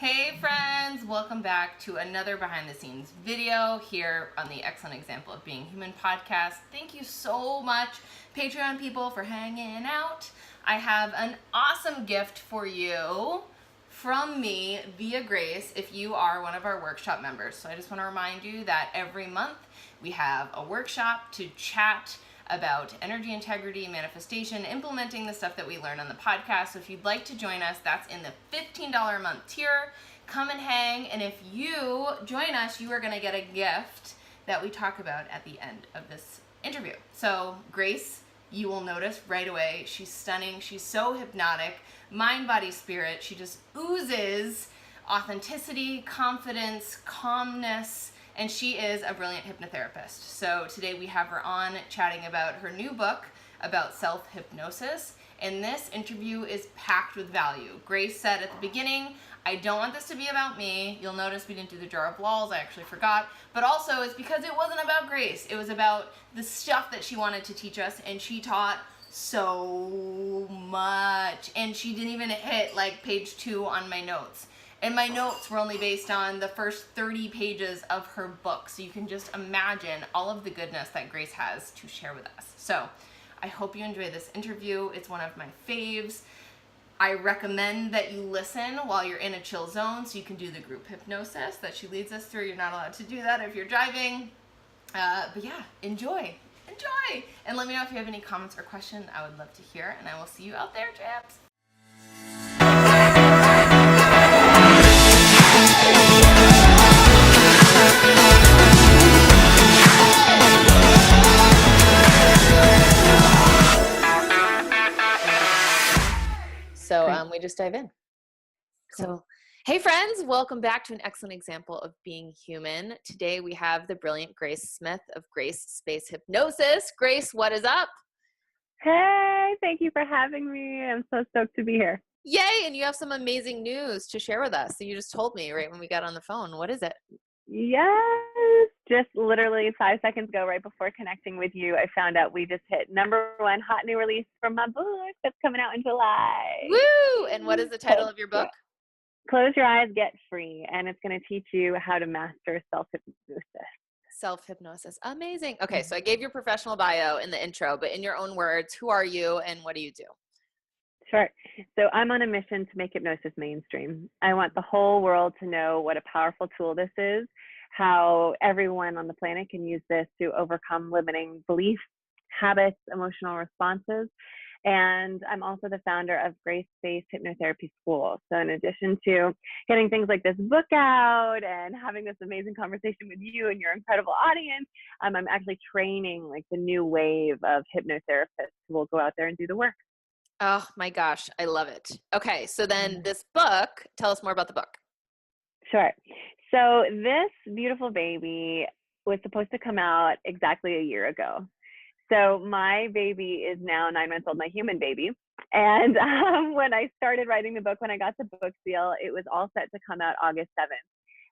Hey friends, welcome back to another behind the scenes video here on the Excellent Example of Being Human podcast. Thank you so much, Patreon people, for hanging out. I have an awesome gift for you from me via Grace if you are one of our workshop members. So I just want to remind you that every month we have a workshop to chat about energy integrity, manifestation, implementing the stuff that we learn on the podcast. So if you'd like to join us, that's in the $15 a month tier. Come and hang, and if you join us, you are going to get a gift that we talk about at the end of this interview. So Grace, you will notice right away, she's stunning. She's so hypnotic, mind, body, spirit. She just oozes authenticity, confidence, calmness, and she is a brilliant hypnotherapist. So today we have her on chatting about her new book about self-hypnosis, and this interview is packed with value. Grace said at the beginning, I don't want this to be about me. You'll notice we didn't do the jar of laws, I actually forgot, but also it's because it wasn't about Grace. It was about the stuff that she wanted to teach us, and she taught so much, and she didn't even hit like page 2 on my notes. And my notes were only based on the first 30 pages of her book. So you can just imagine all of the goodness that Grace has to share with us. So I hope you enjoy this interview. It's one of my faves. I recommend that you listen while you're in a chill zone so you can do the group hypnosis that she leads us through. You're not allowed to do that if you're driving. But yeah, enjoy. Enjoy. And let me know if you have any comments or questions. I would love to hear. And I will see you out there, chaps. So we just dive in. Cool. So, hey friends, welcome back to an excellent example of being human. Today we have the brilliant Grace Smith of Grace Space Hypnosis. Grace, what is up? Hey, thank you for having me. I'm so stoked to be here. Yay, and you have some amazing news to share with us. So you just told me right when we got on the phone. What is it? Yes, just literally 5 seconds ago, right before connecting with you, I found out we just hit #1 hot new release from my book that's coming out in July. Woo! And what is the title of your book? Close Your Eyes, Get Free, and it's going to teach you how to master self-hypnosis. Self-hypnosis. Amazing. Okay, so I gave your professional bio in the intro, but in your own words, who are you and what do you do? Sure. So I'm on a mission to make hypnosis mainstream. I want the whole world to know what a powerful tool this is, how everyone on the planet can use this to overcome limiting beliefs, habits, emotional responses. And I'm also the founder of Grace Space Hypnotherapy School. So in addition to getting things like this book out and having this amazing conversation with you and your incredible audience, I'm actually training like the new wave of hypnotherapists who will go out there and do the work. Oh my gosh, I love it. Okay, so then this book, tell us more about the book. Sure. So this beautiful baby was supposed to come out exactly a year ago. So my baby is now 9 months old, my human baby. And when I started writing the book, when I got the book deal, it was all set to come out August 7th.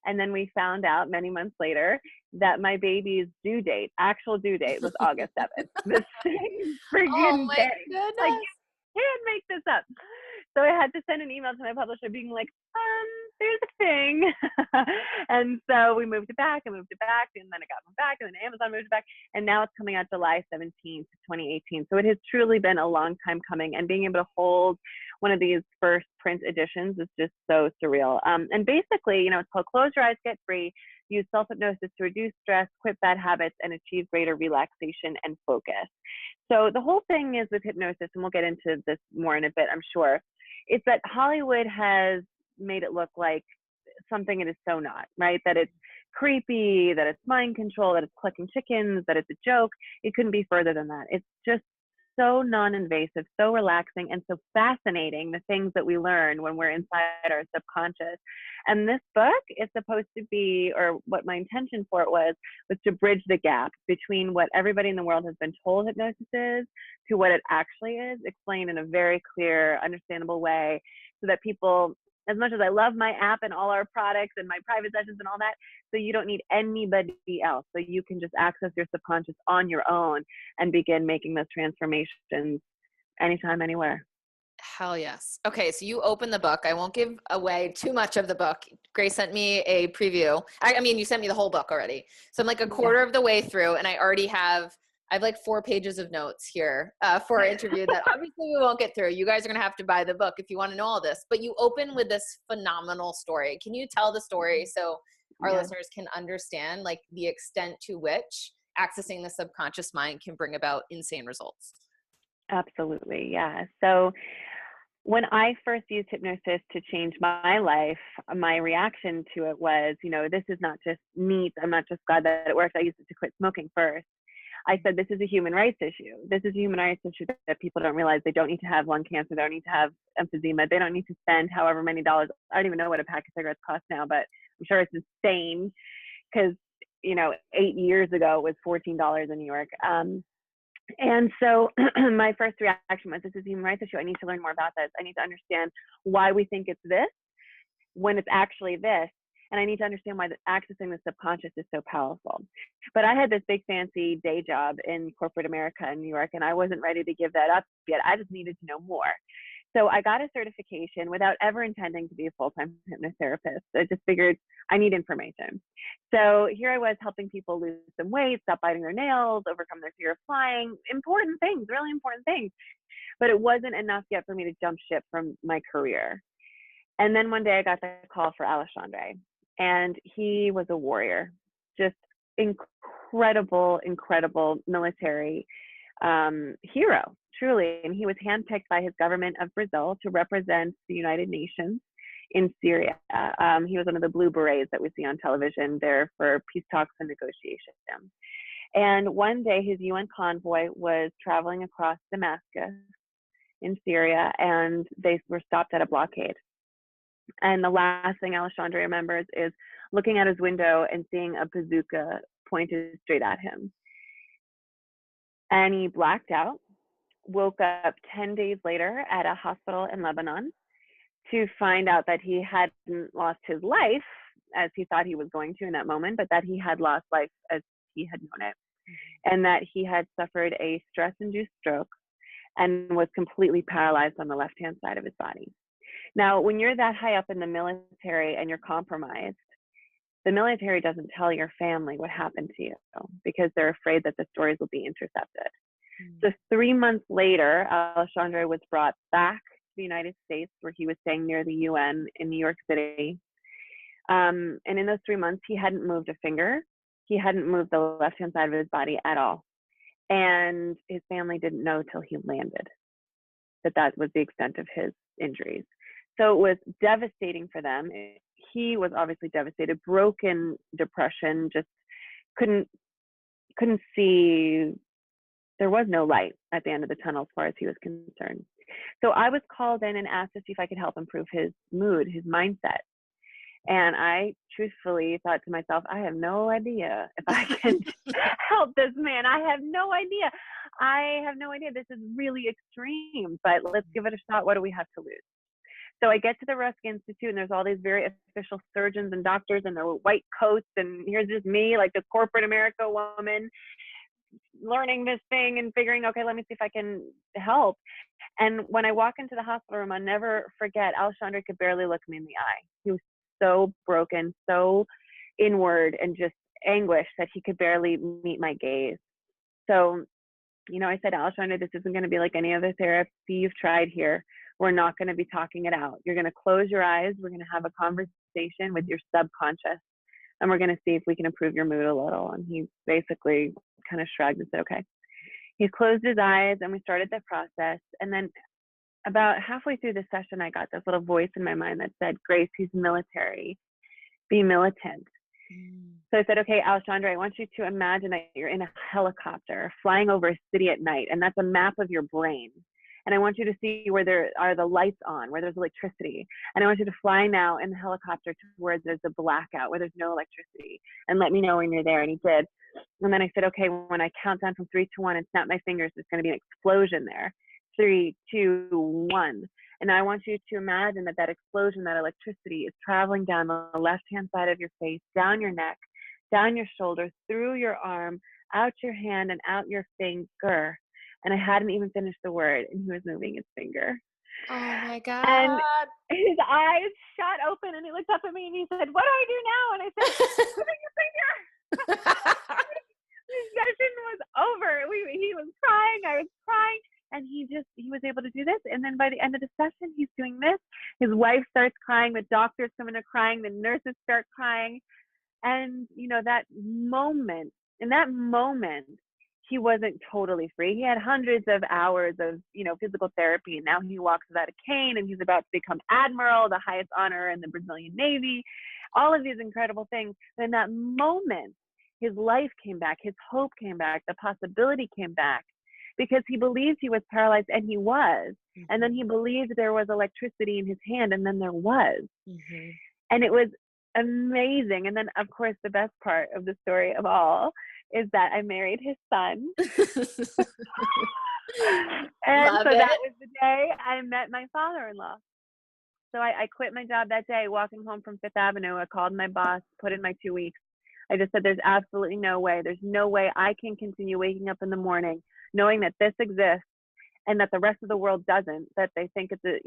And then we found out many months later that my baby's actual due date was August 7th. The same friggin' day. Goodness. Like, you can't make this up. So I had to send an email to my publisher being like, there's a thing. And so we moved it back, and then I got moved back, and then Amazon moved it back. And now it's coming out July 17th, 2018. So it has truly been a long time coming. And being able to hold one of these first print editions is just so surreal. And basically, it's called Close Your Eyes, Get Free. Use self-hypnosis to reduce stress, quit bad habits, and achieve greater relaxation and focus. So the whole thing is with hypnosis, and we'll get into this more in a bit, I'm sure, it's that Hollywood has made it look like something it is so not, right? That it's creepy, that it's mind control, that it's clucking chickens, that it's a joke. It couldn't be further than that. It's just so non-invasive, so relaxing, and so fascinating, the things that we learn when we're inside our subconscious. And this book is supposed to be, or what my intention for it was to bridge the gap between what everybody in the world has been told hypnosis is to what it actually is, explained in a very clear, understandable way, so that people, as much as I love my app and all our products and my private sessions and all that, so you don't need anybody else. So you can just access your subconscious on your own and begin making those transformations anytime, anywhere. Hell yes. Okay, so you open the book. I won't give away too much of the book. Grace sent me a preview. I mean, you sent me the whole book already. So I'm like a quarter of the way through, and I have like 4 pages of notes here for our interview that obviously we won't get through. You guys are gonna have to buy the book if you want to know all this. But you open with this phenomenal story. Can you tell the story so our listeners can understand like the extent to which accessing the subconscious mind can bring about insane results? Absolutely, yeah. So when I first used hypnosis to change my life, my reaction to it was, this is not just neat. I'm not just glad that it works. I used it to quit smoking first. I said, this is a human rights issue. This is a human rights issue that people don't realize. They don't need to have lung cancer. They don't need to have emphysema. They don't need to spend however many dollars. I don't even know what a pack of cigarettes costs now, but I'm sure it's insane because, 8 years ago it was $14 in New York. And so my first reaction was, this is a human rights issue. I need to learn more about this. I need to understand why we think it's this when it's actually this. And I need to understand why accessing the subconscious is so powerful. But I had this big fancy day job in corporate America in New York, and I wasn't ready to give that up yet. I just needed to know more. So I got a certification without ever intending to be a full-time hypnotherapist. I just figured I need information. So here I was helping people lose some weight, stop biting their nails, overcome their fear of flying, important things, really important things. But it wasn't enough yet for me to jump ship from my career. And then one day I got the call for Alexandre, and he was a warrior, just incredible military hero, truly. And he was handpicked by his government of Brazil to represent the United Nations in Syria. He was one of the blue berets that we see on television there for peace talks and negotiations. And one day his UN convoy was traveling across Damascus in Syria, and they were stopped at a blockade. And the last thing Alexandre remembers is looking out his window and seeing a bazooka pointed straight at him. And he blacked out, woke up 10 days later at a hospital in Lebanon to find out that he hadn't lost his life as he thought he was going to in that moment, but that he had lost life as he had known it, and that he had suffered a stress-induced stroke and was completely paralyzed on the left-hand side of his body. Now, when you're that high up in the military and you're compromised, the military doesn't tell your family what happened to you because they're afraid that the stories will be intercepted. So 3 months later, Alexandre was brought back to the United States, where he was staying near the UN in New York City. And in those 3 months, he hadn't moved a finger. He hadn't moved the left-hand side of his body at all. And his family didn't know till he landed that was the extent of his injuries. So it was devastating for them. He was obviously devastated, broken, depression, just couldn't see. There was no light at the end of the tunnel as far as he was concerned. So I was called in and asked to see if I could help improve his mood, his mindset. And I truthfully thought to myself, I have no idea if I can help this man. I have no idea. This is really extreme, but let's give it a shot. What do we have to lose? So I get to the Rusk Institute, and there's all these very official surgeons and doctors in their white coats. And here's just me, like this corporate America woman, learning this thing and figuring, okay, let me see if I can help. And when I walk into the hospital room, I'll never forget, Alexandre could barely look me in the eye. He was so broken, so inward, and just anguished that he could barely meet my gaze. So, I said, Alexandre, this isn't going to be like any other therapy you've tried here. We're not going to be talking it out. You're going to close your eyes. We're going to have a conversation with your subconscious, and we're going to see if we can improve your mood a little. And he basically kind of shrugged and said, okay. He closed his eyes, and we started the process. And then about halfway through the session, I got this little voice in my mind that said, Grace, he's military. Be militant. So I said, okay, Alexandre, I want you to imagine that you're in a helicopter flying over a city at night, and that's a map of your brain. And I want you to see where there are the lights on, where there's electricity. And I want you to fly now in the helicopter to where there's a blackout, where there's no electricity, and let me know when you're there. And he did. And then I said, okay, when I count down from 3 to 1 and snap my fingers, there's going to be an explosion there. 3, 2, 1. And I want you to imagine that explosion, that electricity is traveling down the left-hand side of your face, down your neck, down your shoulders, through your arm, out your hand, and out your finger. And I hadn't even finished the word, and he was moving his finger. Oh my And God. his eyes shot open and he looked up at me and he said, "What do I do now?" And I said, "Moving your finger." The session was over. He was crying. I was crying. And he was able to do this. And then by the end of the session, he's doing this. His wife starts crying. The doctors come in and crying. The nurses start crying. And, in that moment, he wasn't totally free. He had hundreds of hours of, physical therapy. And now he walks without a cane and he's about to become admiral, the highest honor in the Brazilian Navy, all of these incredible things. And in that moment, his life came back, his hope came back, the possibility came back because he believed he was paralyzed, and he was. And then he believed there was electricity in his hand, and then there was. And it was amazing. And then, of course, the best part of the story of all is that I married his son. And Love so it. that was the day I met my father-in-law. So I quit my job that day, walking home from Fifth Avenue. I called my boss, put in my 2 weeks. I just said, there's absolutely no way. There's no way I can continue waking up in the morning knowing that this exists and that the rest of the world doesn't, that they think it's a,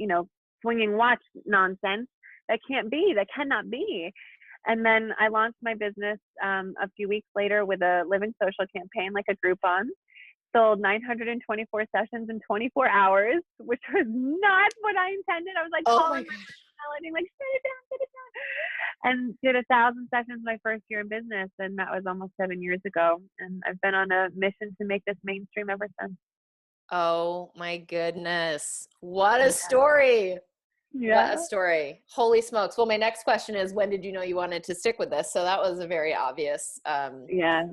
swinging watch nonsense. That can't be. That cannot be. And then I launched my business a few weeks later with a Living Social campaign, like a Groupon. Sold 924 sessions in 24 hours, which was not what I intended. I was like calling my personality, like, shut it down. And did 1,000 sessions my first year in business. And that was almost 7 years ago. And I've been on a mission to make this mainstream ever since. Oh my goodness. What a story. Yeah. What a story. Holy smokes. Well, my next question is, when did you know you wanted to stick with this? So that was a very obvious. Yeah.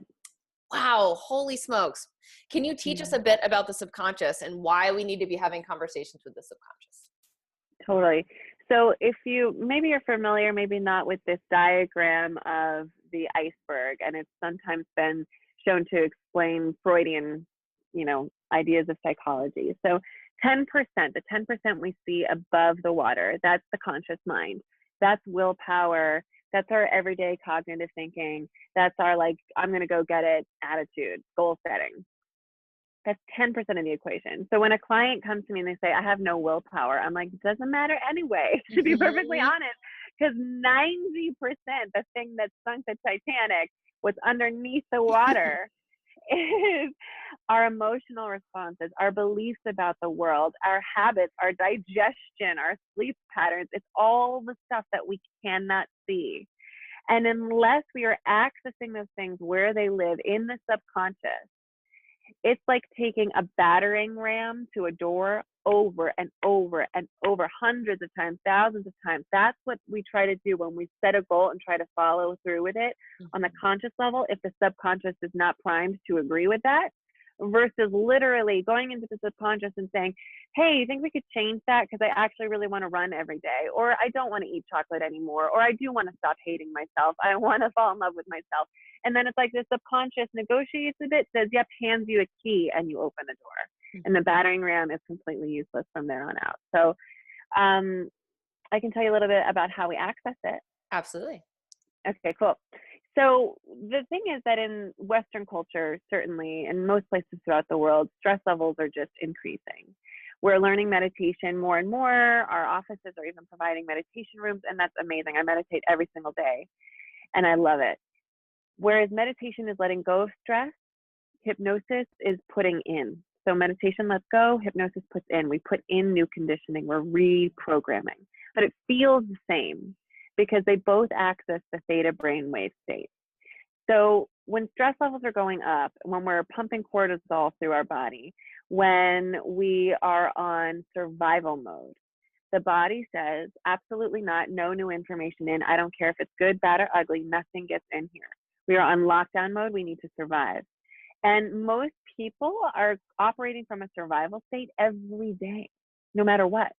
Wow. Holy smokes. Can you teach us a bit about the subconscious and why we need to be having conversations with the subconscious? Totally. So if maybe you're familiar, maybe not, with this diagram of the iceberg, and it's sometimes been shown to explain Freudian, ideas of psychology. So 10%, the 10% we see above the water, that's the conscious mind. That's willpower. That's our everyday cognitive thinking. That's our, like, I'm going to go get it attitude, goal setting. That's 10% of the equation. So when a client comes to me and they say, I have no willpower, I'm like, it doesn't matter anyway, to be perfectly honest, because 90%, the thing that sunk the Titanic, what's underneath the water, is our emotional responses, our beliefs about the world, our habits, our digestion, our sleep patterns. It's all the stuff that we cannot see. And unless we are accessing those things where they live in the subconscious, it's like taking a battering ram to a door over and over and over, hundreds of times, thousands of times. That's what we try to do when we set a goal and try to follow through with it on the conscious level, if the subconscious is not primed to agree with that, versus literally going into the subconscious and saying, hey, you think we could change that? Because I actually really want to run every day, or I don't want to eat chocolate anymore, or I do want to stop hating myself. I want to fall in love with myself. And then it's like the subconscious negotiates a bit, says, yep, hands you a key, and you open the door. And the battering ram is completely useless from there on out. So I can tell you a little bit about how we access it. Absolutely. Okay, cool. So the thing is that in Western culture, certainly, in most places throughout the world, stress levels are just increasing. We're learning meditation more and more. Our offices are even providing meditation rooms, and that's amazing. I meditate every single day, and I love it. Whereas meditation is letting go of stress, hypnosis is putting in. So meditation lets go, hypnosis puts in. We put in new conditioning, we're reprogramming. But it feels the same because they both access the theta brainwave state. So when stress levels are going up, when we're pumping cortisol through our body, when we are on survival mode, the body says, absolutely not, no new information in. I don't care if it's good, bad, or ugly, nothing gets in here. We are on lockdown mode, we need to survive. And most people are operating from a survival state every day, no matter what.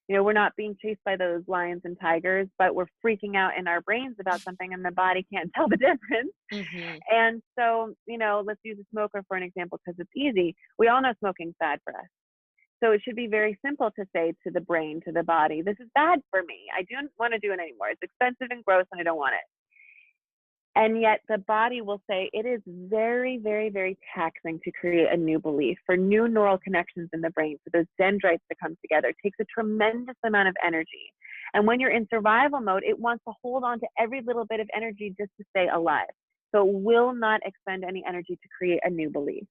We're not being chased by those lions and tigers, but we're freaking out in our brains about something and the body can't tell the difference. And so, let's use a smoker for an example because it's easy. We all know smoking's bad for us. So it should be very simple to say to the brain, to the body, this is bad for me. I don't want to do it anymore. It's expensive and gross and I don't want it. And yet the body will say it is very, very, very taxing to create a new belief for new neural connections in the brain, for those dendrites to come together. It takes a tremendous amount of energy. And when you're in survival mode, it wants to hold on to every little bit of energy just to stay alive. So it will not expend any energy to create a new belief.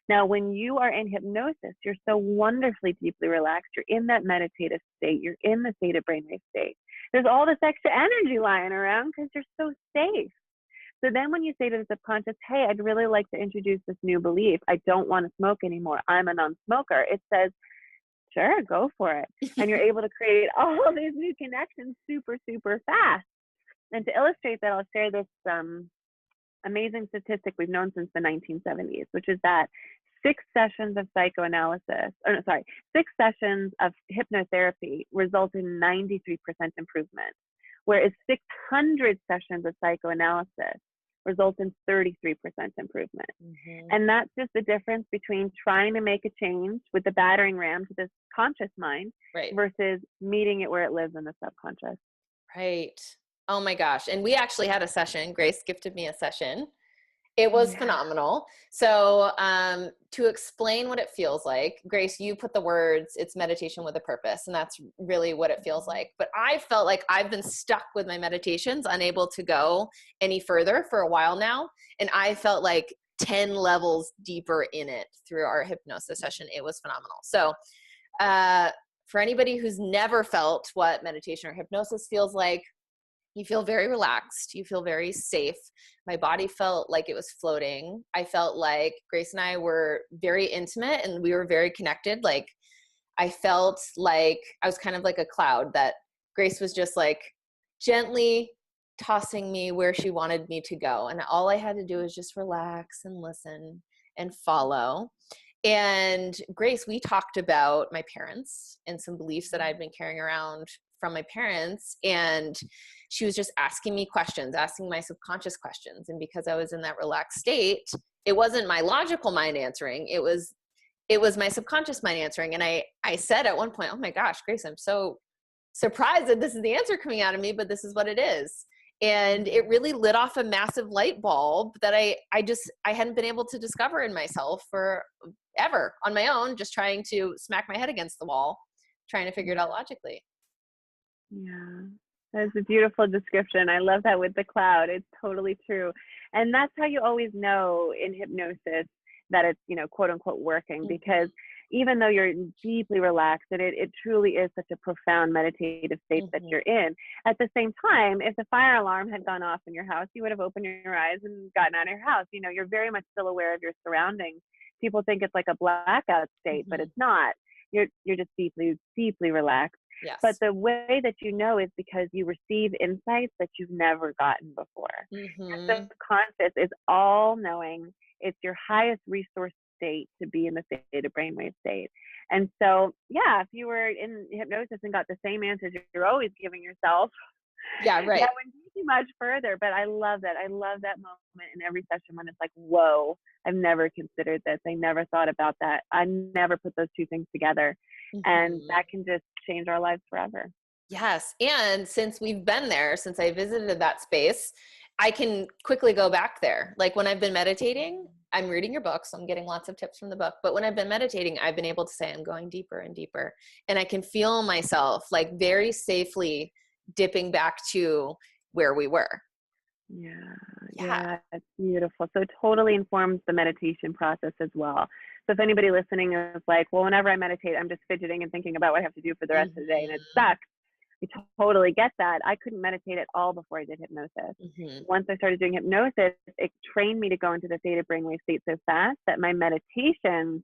Now, when you are in hypnosis, you're so wonderfully deeply relaxed. You're in that meditative state. You're in the theta brainwave state. There's all this extra energy lying around because you're so safe. So then when you say to the subconscious, hey, I'd really like to introduce this new belief. I don't want to smoke anymore. I'm a non-smoker. It says, sure, go for it. And you're able to create all these new connections super, super fast. And to illustrate that, I'll share this amazing statistic we've known since the 1970s, which is that 6 sessions of psychoanalysis, or no, sorry, 6 sessions of hypnotherapy result in 93% improvement, whereas 600 sessions of psychoanalysis result in 33% improvement. Mm-hmm. And that's just the difference between trying to make a change with the battering ram to this conscious mind, Right. versus meeting it where it lives in the subconscious. Right. Oh my gosh. And we actually had a session. Grace gifted me a session. It was phenomenal. So to explain what it feels like, Grace, you put the words, it's meditation with a purpose. And that's really what it feels like. But I felt like I've been stuck with my meditations, unable to go any further for a while now. And I felt like 10 levels deeper in it through our hypnosis session. It was phenomenal. So for anybody who's never felt what meditation or hypnosis feels like, you feel very relaxed. You feel very safe. My body felt like it was floating. I felt like Grace and I were very intimate and we were very connected. Like I felt like I was kind of like a cloud that Grace was just like gently tossing me where she wanted me to go. And all I had to do was just relax and listen and follow. And Grace, we talked about my parents and some beliefs that I'd been carrying around from my parents. And she was just asking me questions, asking my subconscious questions. And because I was in that relaxed state, it wasn't my logical mind answering. It was my subconscious mind answering. And I said at one point, oh my gosh, Grace, I'm so surprised that this is the answer coming out of me, but this is what it is. And it really lit off a massive light bulb that I hadn't been able to discover in myself for ever on my own, just trying to smack my head against the wall, trying to figure it out logically. Yeah, that's a beautiful description. I love that with the cloud. It's totally true. And that's how you always know in hypnosis that it's, quote unquote working, because even though you're deeply relaxed and it truly is such a profound meditative state that you're in, at the same time, if the fire alarm had gone off in your house, you would have opened your eyes and gotten out of your house. You're very much still aware of your surroundings. People think it's like a blackout state, but it's not. You're just deeply, deeply relaxed. Yes. But the way that you know is because you receive insights that you've never gotten before. Your subconscious is all knowing. It's your highest resource state to be in the theta brainwave state. And so, yeah, if you were in hypnosis and got the same answers you're always giving yourself, yeah, right, that wouldn't be too much further. But I love that. I love that moment in every session when it's like, whoa, I've never considered this. I never thought about that. I never put those two things together. And that can just change our lives forever. Yes. And since we've been there, since I visited that space, I can quickly go back there. Like when I've been meditating, I'm reading your book, so I'm getting lots of tips from the book. But when I've been meditating, I've been able to say I'm going deeper and deeper. And I can feel myself like very safely dipping back to where we were. Yeah, it's beautiful. So it totally informs the meditation process as well. So if anybody listening is like, well, whenever I meditate, I'm just fidgeting and thinking about what I have to do for the rest of the day, and it sucks. I totally get that. I couldn't meditate at all before I did hypnosis. Once I started doing hypnosis, it trained me to go into the theta brainwave state so fast that my meditations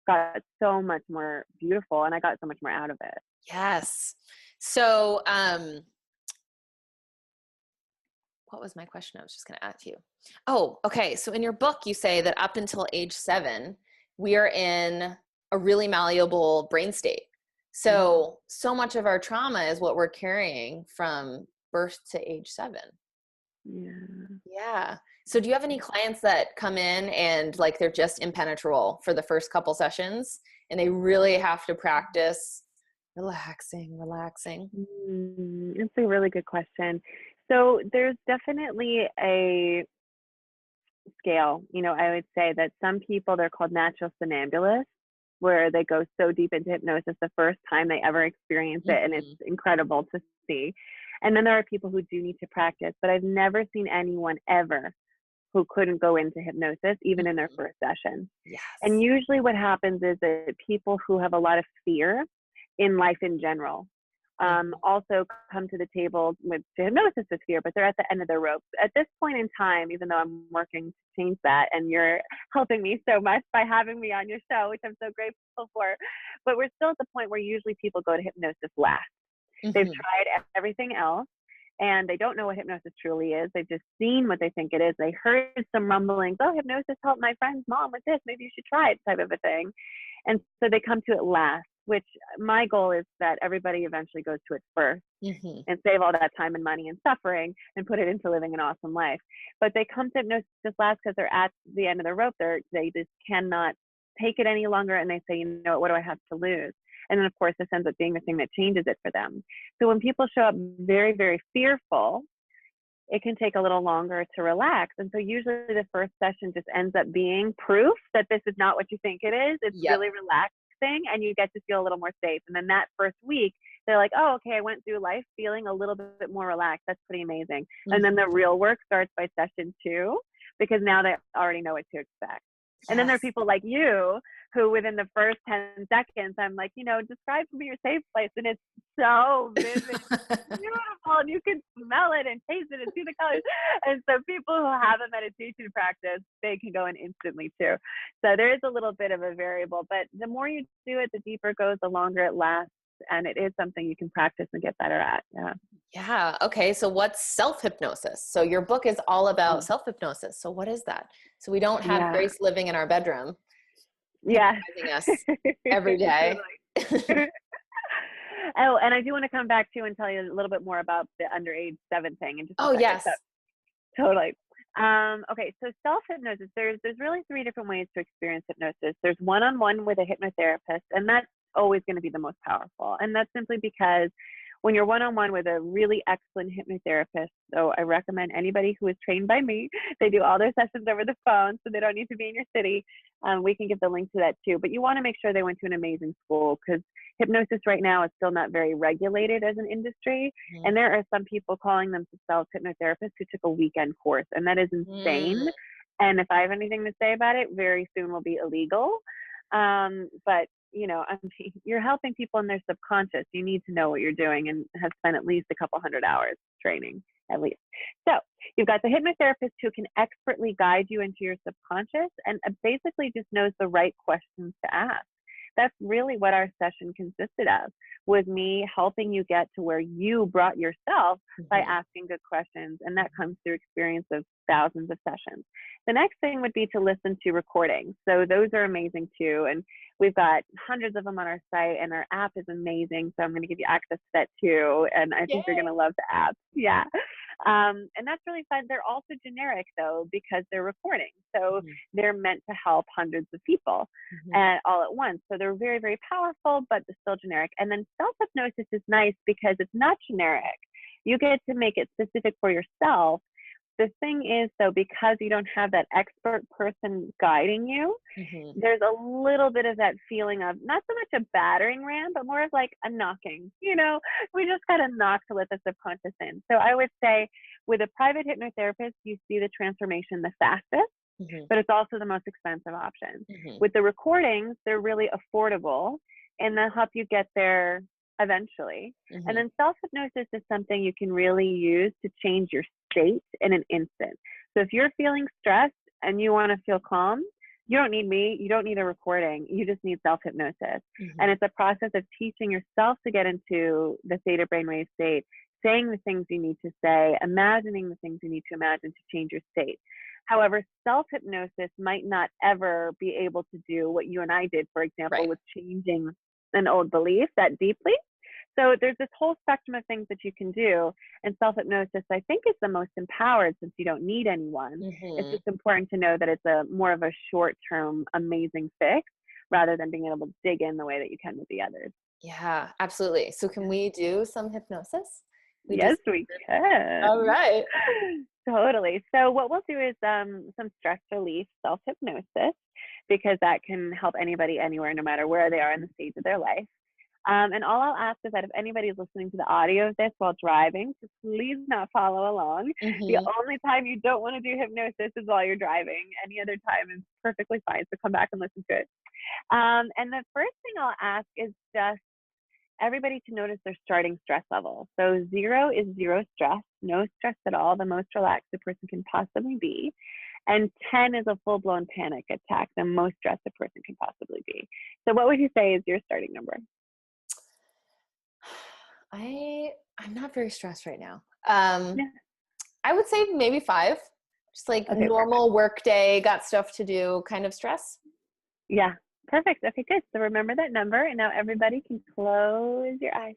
got so much more beautiful and I got so much more out of it. Yes. So, what was my question I was just going to ask you? Oh, okay. So in your book, you say that up until age 7, we are in a really malleable brain state. So much of our trauma is what we're carrying from birth to age 7. Yeah. So do you have any clients that come in and like they're just impenetrable for the first couple sessions and they really have to practice relaxing? It's a really good question. So there's definitely a scale. I would say that some people, they're called natural somnambulists, where they go so deep into hypnosis the first time they ever experience it, and it's Mhm. incredible to see. And then there are people who do need to practice, but I've never seen anyone ever who couldn't go into hypnosis, even in their Mhm. first session. And Yes. usually what happens is that people who have a lot of fear in life in general Mhm. also come to the table with to hypnosis with fear, but they're at the end of their rope. At this point in time, even though I'm working to change that, and you're helping me so much by having me on your show, which I'm so grateful for, but we're still at the point where usually people go to hypnosis last. They've Mhm. tried everything else and they don't know what hypnosis truly is. They've just seen what they think it is. They heard some rumblings, oh, hypnosis helped my friend's mom with this. Maybe you should try it, type of a thing. And so they come to it last, which my goal is that everybody eventually goes to it first Mhm. and save all that time and money and suffering and put it into living an awesome life. But they come to hypnosis last because they're at the end of their rope. They just cannot take it any longer. And they say, what do I have to lose? And then, of course, this ends up being the thing that changes it for them. So when people show up very, very fearful, it can take a little longer to relax. And so usually the first session just ends up being proof that this is not what you think it is. It's Yep. really relaxing and you get to feel a little more safe. And then that first week, they're like, oh, okay, I went through life feeling a little bit more relaxed. That's pretty amazing. And then the Mhm. real work starts by session 2 because now they already know what to expect. And then there are Yes. people like you who within the first 10 seconds, I'm like, describe to me your safe place. And it's so vivid, beautiful, and you can smell it and taste it and see the colors. And so people who have a meditation practice, they can go in instantly too. So there is a little bit of a variable, but the more you do it, the deeper it goes, the longer it lasts. And it is something you can practice and get better at. Yeah. Yeah. Okay. So what's self-hypnosis? So your book is all about self-hypnosis. So what is that? So we don't have Yeah. Grace living in our bedroom Yeah. hypnotizing us every day. Totally. Oh, and I do want to come back to you and tell you a little bit more about the underage 7 thing in just a Oh, second. So yes. totally. Okay, so self-hypnosis, there's really 3 different ways to experience hypnosis. There's one-on-one with a hypnotherapist, and that's always going to be the most powerful. And that's simply because when you're one-on-one with a really excellent hypnotherapist, so I recommend anybody who is trained by me, they do all their sessions over the phone, so they don't need to be in your city. We can give the link to that too. But you want to make sure they went to an amazing school because hypnosis right now is still not very regulated as an industry. And there are some people calling themselves hypnotherapists who took a weekend course, and that is insane. Mm. And if I have anything to say about it, very soon will be illegal. But I mean, you're helping people in their subconscious. You need to know what you're doing and have spent at least a couple hundred hours training, at least. So you've got the hypnotherapist who can expertly guide you into your subconscious and basically just knows the right questions to ask. That's really what our session consisted of, was me helping you get to where you brought yourself by Mhm. asking good questions. And that comes through experience of thousands of sessions. The next thing would be to listen to recordings. So those are amazing too. And we've got hundreds of them on our site, and our app is amazing. So I'm going to give you access to that too. And I think you're going Yay. to love the app. Yeah. And that's really fun. They're also generic though, because they're recordings. So Mhm. they're meant to help hundreds of people Mhm. and all at once. So they're very, very powerful, but they're still generic. And then self-hypnosis is nice because it's not generic. You get to make it specific for yourself. The thing is, though, because you don't have that expert person guiding you, Mhm. there's a little bit of that feeling of not so much a battering ram, but more of like a knocking. We just got to knock to let the subconscious in. So I would say with a private hypnotherapist, you see the transformation the fastest, Mhm. but it's also the most expensive option. Mhm. With the recordings, they're really affordable and they'll help you get there eventually. And Mhm. then self hypnosis is something you can really use to change your state in an instant. So if you're feeling stressed and you want to feel calm, you don't need me. You don't need a recording. You just need self hypnosis. And Mhm. it's a process of teaching yourself to get into the theta brainwave state, saying the things you need to say, imagining the things you need to imagine to change your state. However, self hypnosis might not ever be able to do what you and I did, for example, Right. with changing an old belief that deeply. So there's this whole spectrum of things that you can do. And self hypnosis, I think, is the most empowered since you don't need anyone. It's Mhm. just important to know that it's a more of a short term, amazing fix rather than being able to dig in the way that you can with the others. Yeah, absolutely. So can we do some hypnosis? Yes, we can. All right. Totally. So what we'll do is some stress relief self-hypnosis, because that can help anybody anywhere, no matter where they are in the stage of their life. And all I'll ask is that if anybody's listening to the audio of this while driving, to please not follow along. The Mm-hmm. only time you don't want to do hypnosis is while you're driving. Any other time is perfectly fine. So come back and listen to it. And the first thing I'll ask is just everybody to notice their starting stress level. So 0 is 0 stress, no stress at all, the most relaxed a person can possibly be. And 10 is a full-blown panic attack, the most stressed a person can possibly be. So what would you say is your starting number? I'm not very stressed right now. Yeah. I would say maybe 5. Just like Okay, normal work day, got stuff to do kind of stress. yeah, perfect. Okay, good. So remember that number, and now everybody can close your eyes.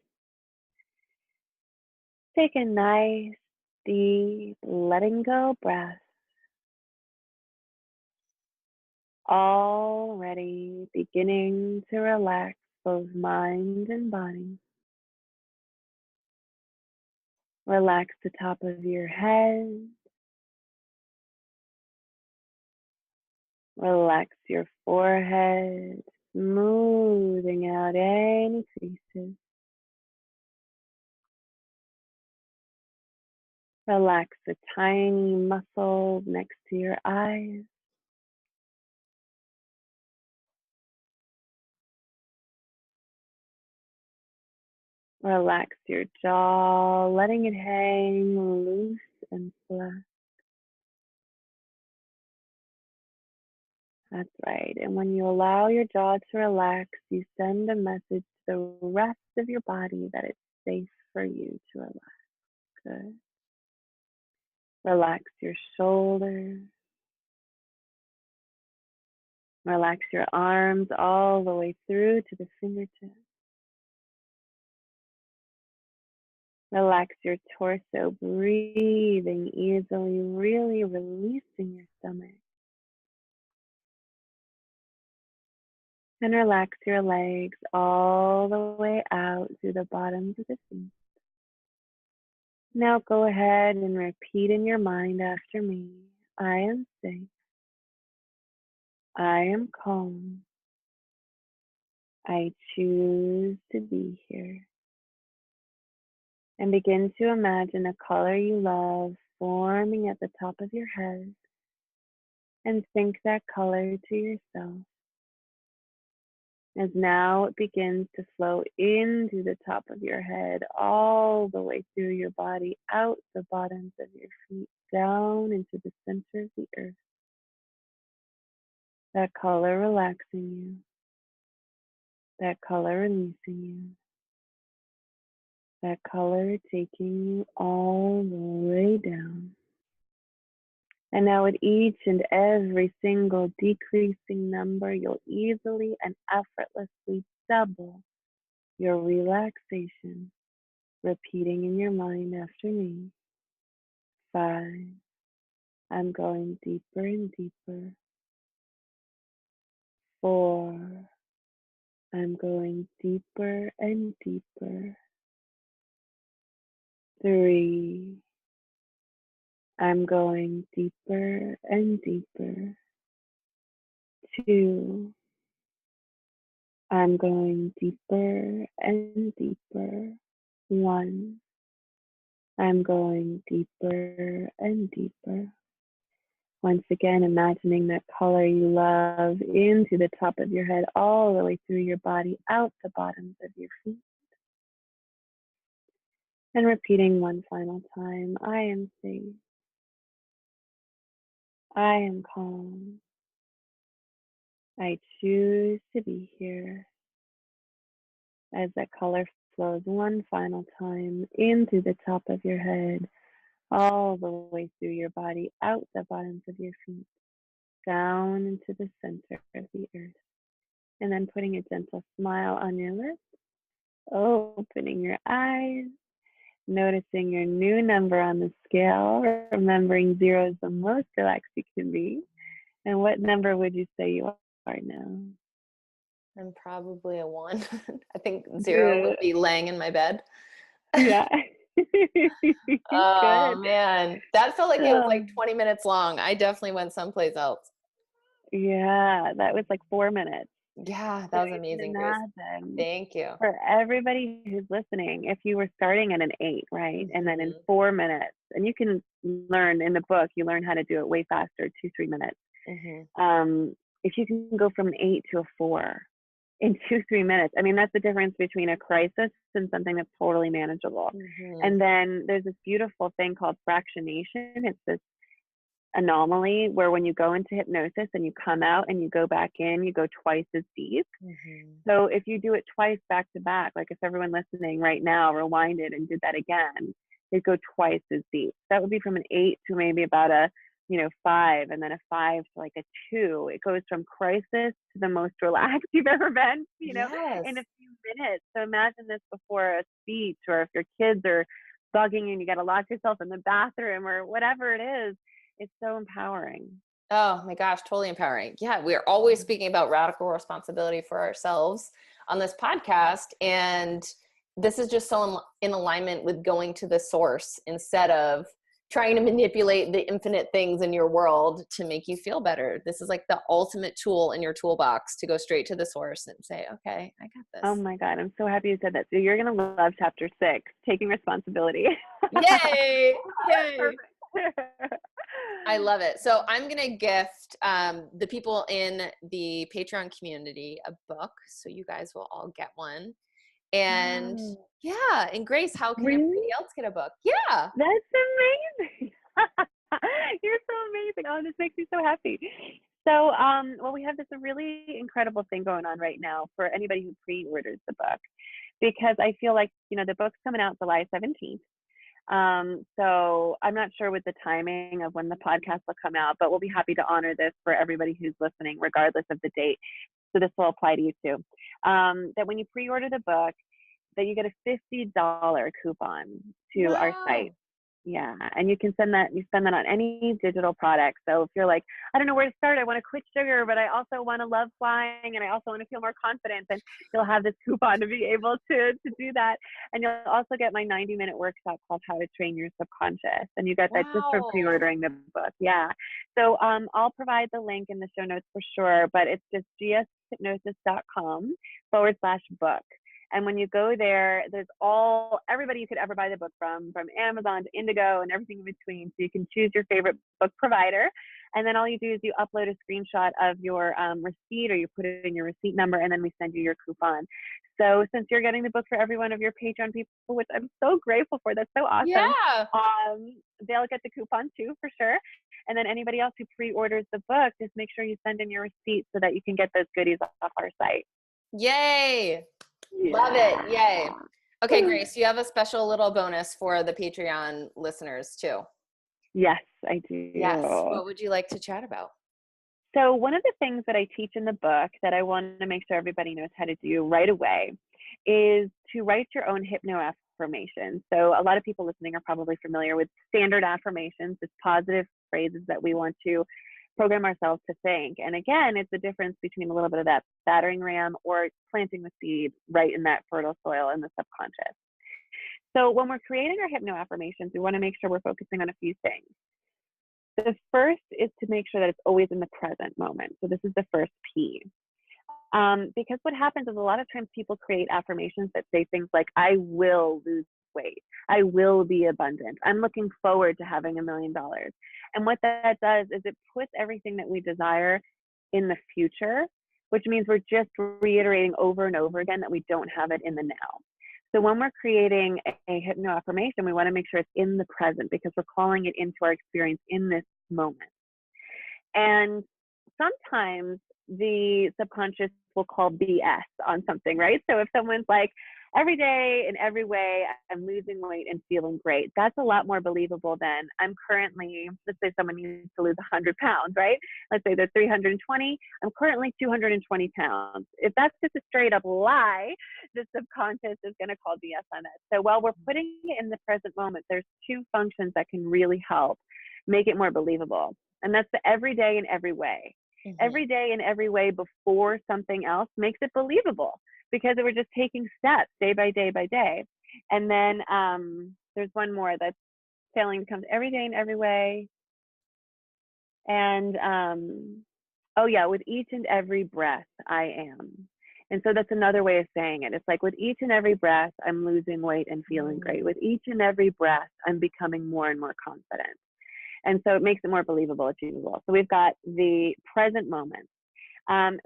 Take a nice, deep, letting go breath. Already beginning to relax both mind and body. Relax the top of your head. Relax your forehead, smoothing out any creases. Relax the tiny muscles next to your eyes. Relax your jaw, letting it hang loose and flat. That's right. And when you allow your jaw to relax, you send a message to the rest of your body that it's safe for you to relax. Good. Relax your shoulders. Relax your arms all the way through to the fingertips. Relax your torso, breathing easily, really releasing your stomach. And relax your legs all the way out through the bottoms of the feet. Now go ahead and repeat in your mind after me. I am safe. I am calm. I choose to be here. And begin to imagine a color you love forming at the top of your head. And think that color to yourself. As now it begins to flow into the top of your head, all the way through your body, out the bottoms of your feet, down into the center of the earth. That color relaxing you. That color releasing you. That color taking you all the way down. And now at each and every single decreasing number, you'll easily and effortlessly double your relaxation, repeating in your mind after me. 5. I'm going deeper and deeper. 4. I'm going deeper and deeper. 3. I'm going deeper and deeper. 2. I'm going deeper and deeper. 1. I'm going deeper and deeper. Once again, imagining that color you love into the top of your head, all the way through your body, out the bottoms of your feet. And repeating one final time, I am safe. I am calm. I choose to be here. As that color flows one final time into the top of your head, all the way through your body, out the bottoms of your feet, down into the center of the earth. And then putting a gentle smile on your lips, opening your eyes, noticing your new number on the scale, remembering 0 is the most relaxed you can be. And what number would you say you are now? I'm probably a 1. I think 0 would be laying in my bed. Yeah. Oh Good. man, that felt like it was like Um, 20 minutes long. I definitely went someplace else. yeah, that was like 4 minutes. Yeah, So that was you can amazing, Grace. imagine Thank you. for everybody who's listening, if you were starting at an 8, right? And then in Mhm. 4 minutes, and you can learn in the book, you learn how to do it way faster, 2, 3 minutes. Mhm. Um, if you can go from an 8 to a 4 in 2, 3 minutes, I mean, that's the difference between a crisis and something that's totally manageable. Mhm. And then there's this beautiful thing called fractionation. It's this anomaly where when you go into hypnosis and you come out and you go back in, you go twice as deep. Mhm. So if you do it twice back to back, like if everyone listening right now rewinded and did that again, they go twice as deep. That would be from an 8 to maybe about a 5, and then a 5 to like a 2. It goes from crisis to the most relaxed you've ever been, in a Yes. few minutes. So imagine this before a speech, or if your kids are bugging you and you got to lock yourself in the bathroom or whatever it is. It's so empowering. Oh my gosh, totally empowering. Yeah, we're always speaking about radical responsibility for ourselves on this podcast. And this is just so in alignment with going to the source instead of trying to manipulate the infinite things in your world to make you feel better. This is like the ultimate tool in your toolbox to go straight to the source and say, okay, I got Oh this. my God, I'm so happy you said that. So you're going to love chapter 6, taking responsibility. Yay! Yay! Perfect. I love it. So I'm going to gift the people in the Patreon community a book. So you guys will all get one. And Oh, yeah, and Grace, how can really? everybody else get a book? Yeah. That's amazing. You're so amazing. Oh, this makes me so happy. So, well, we have this really incredible thing going on right now for anybody who pre-orders the book, because I feel like, the book's coming out July 17th. So I'm not sure with the timing of when the podcast will come out, but we'll be happy to honor this for everybody who's listening, regardless of the date. So this will apply to you too. That when you pre-order the book, that you get a $50 coupon to our site. Wow. Yeah, and you spend that on any digital product. So if you're like, I don't know where to start, I want to quit sugar, but I also want to love flying and I also want to feel more confident, then you'll have this coupon to be able to do that. And you'll also get my 90-minute workshop called How to Train Your Subconscious. And you get that just for Wow. pre-ordering the book. Yeah. So I'll provide the link in the show notes for sure, but it's just gshypnosis.com/book. And when you go there, there's everybody you could ever buy the book from Amazon to Indigo and everything in between. So you can choose your favorite book provider. And then all you do is you upload a screenshot of your receipt, or you put it in your receipt number, and then we send you your coupon. So since you're getting the book for every one of your Patreon people, which I'm so grateful for, that's so awesome, Yeah. they'll get the coupon too, for sure. And then anybody else who pre-orders the book, just make sure you send in your receipt so that you can get those goodies off our site. Yay. Love it. Yeah. Yay. Okay, Grace, you have a special little bonus for the Patreon listeners too. Yes, I Yes. do. What would you like to chat about? So one of the things that I teach in the book that I want to make sure everybody knows how to do right away is to write your own hypno affirmations. So a lot of people listening are probably familiar with standard affirmations, just positive phrases that we want to program ourselves to think. And again, it's the difference between a little bit of that battering ram or planting the seed right in that fertile soil in the subconscious. So when we're creating our hypno affirmations, we want to make sure we're focusing on a few things. The first is to make sure that it's always in the present moment. So this is the first P. Because what happens is a lot of times people create affirmations that say things like, I will lose weight. I will be abundant. I'm looking forward to having $1 million. And what that does is it puts everything that we desire in the future, which means we're just reiterating over and over again that we don't have it in the now. So when we're creating a hypno affirmation, we want to make sure it's in the present, because we're calling it into our experience in this moment. And sometimes the subconscious will call BS on something, right? So if someone's like, every day in every way, I'm losing weight and feeling great, that's a lot more believable than I'm currently, let's say someone needs to lose 100 pounds, right? Let's say they're 320, I'm currently 220 pounds. If that's just a straight up lie, the subconscious is going to call BS on it. So while we're putting it in the present moment, there's two functions that can really help make it more believable. And that's the every day in every way. Mhm. Every day in every way before something else makes it believable, because we're just taking steps day by day by day. And then there's one more that's failing to come every day in every way. And oh yeah, with each and every breath I am. And so that's another way of saying it. It's like with each and every breath, I'm losing weight and feeling great. With each and every breath, I'm becoming more and more confident. And so it makes it more believable, achievable. So we've got the present moment.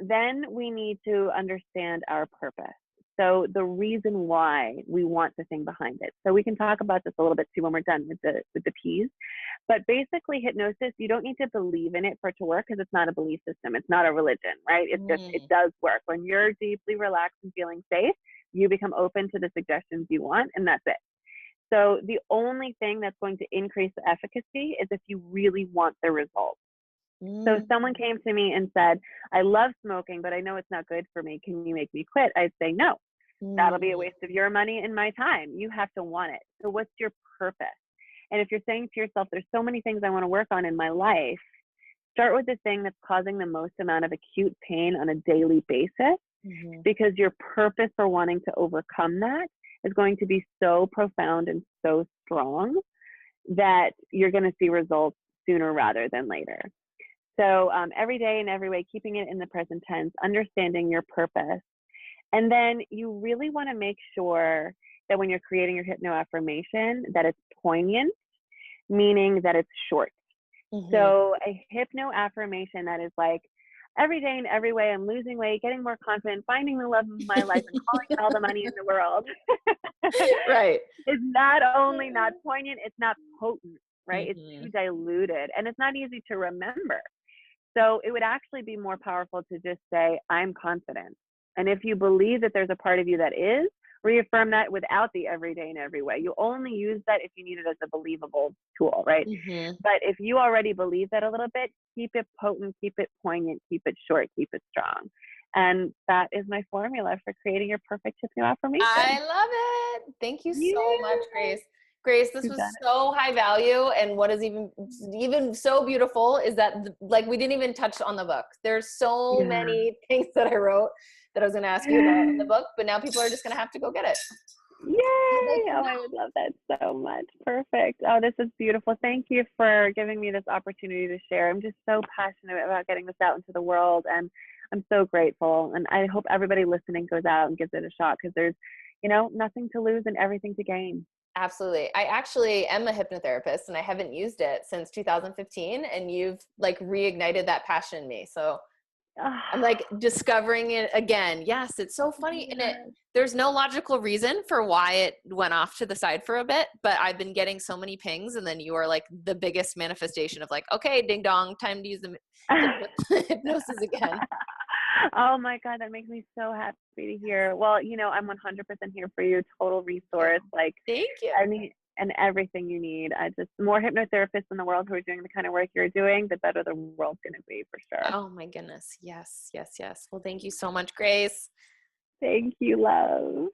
Then we need to understand our purpose. So the reason why we want the thing behind it. So we can talk about this a little bit too when we're done with the P's. But basically, hypnosis, you don't need to believe in it for it to work, because it's not a belief system. It's not a religion, right? It's just, it does work. When you're deeply relaxed and feeling safe, you become open to the suggestions you want, and that's it. So the only thing that's going to increase the efficacy is if you really want the results. So if someone came to me and said, I love smoking, but I know it's not good for me. Can you make me quit? I'd say, no, that'll be a waste of your money and my time. You have to want it. So what's your purpose? And if you're saying to yourself, there's so many things I want to work on in my life, start with the thing that's causing the most amount of acute pain on a daily basis, because your purpose for wanting to overcome that is going to be so profound and so strong that you're going to see results sooner rather than later. So every day in every way, keeping it in the present tense, understanding your purpose. And then you really want to make sure that when you're creating your hypno affirmation, that it's poignant, meaning that it's short. So a hypno affirmation that is like, every day in every way, I'm losing weight, getting more confident, finding the love of my life, and calling in all the money in the world. Right. It's not only not poignant, it's not potent, right? It's too diluted, and it's not easy to remember. So it would actually be more powerful to just say, I'm confident. And if you believe that there's a part of you that is, reaffirm that without the every day in every way. You only use that if you need it as a believable tool, right? But if you already believe that a little bit, keep it potent, keep it poignant, keep it short, keep it strong. And that is my formula for creating your perfect hypno affirmation. I love it. Thank you so much, Grace. Grace, this was so high value, and what is even so beautiful is that like we didn't even touch on the book. There's so many things that I wrote that I was going to ask you about in the book, but now people are just going to have to go get it. Yay! Oh, I would love that so much. Perfect. Oh, this is beautiful. Thank you for giving me this opportunity to share. I'm just so passionate about getting this out into the world, and I'm so grateful. And I hope everybody listening goes out and gives it a shot, because there's, nothing to lose and everything to gain. Absolutely. I actually am a hypnotherapist, and I haven't used it since 2015, and you've like reignited that passion in me. So I'm like discovering it again. Yes, it's so funny. And there's no logical reason for why it went off to the side for a bit, but I've been getting so many pings, and then you are like the biggest manifestation of like, okay, ding dong, time to use the hypnosis again. Oh my God, that makes me so happy to hear. Well, I'm 100% here for you, total resource. Like, thank you. I mean, and everything you need. The more hypnotherapists in the world who are doing the kind of work you're doing, the better the world's going to be, for sure. Oh my goodness. Yes. Well, thank you so much, Grace. Thank you, love.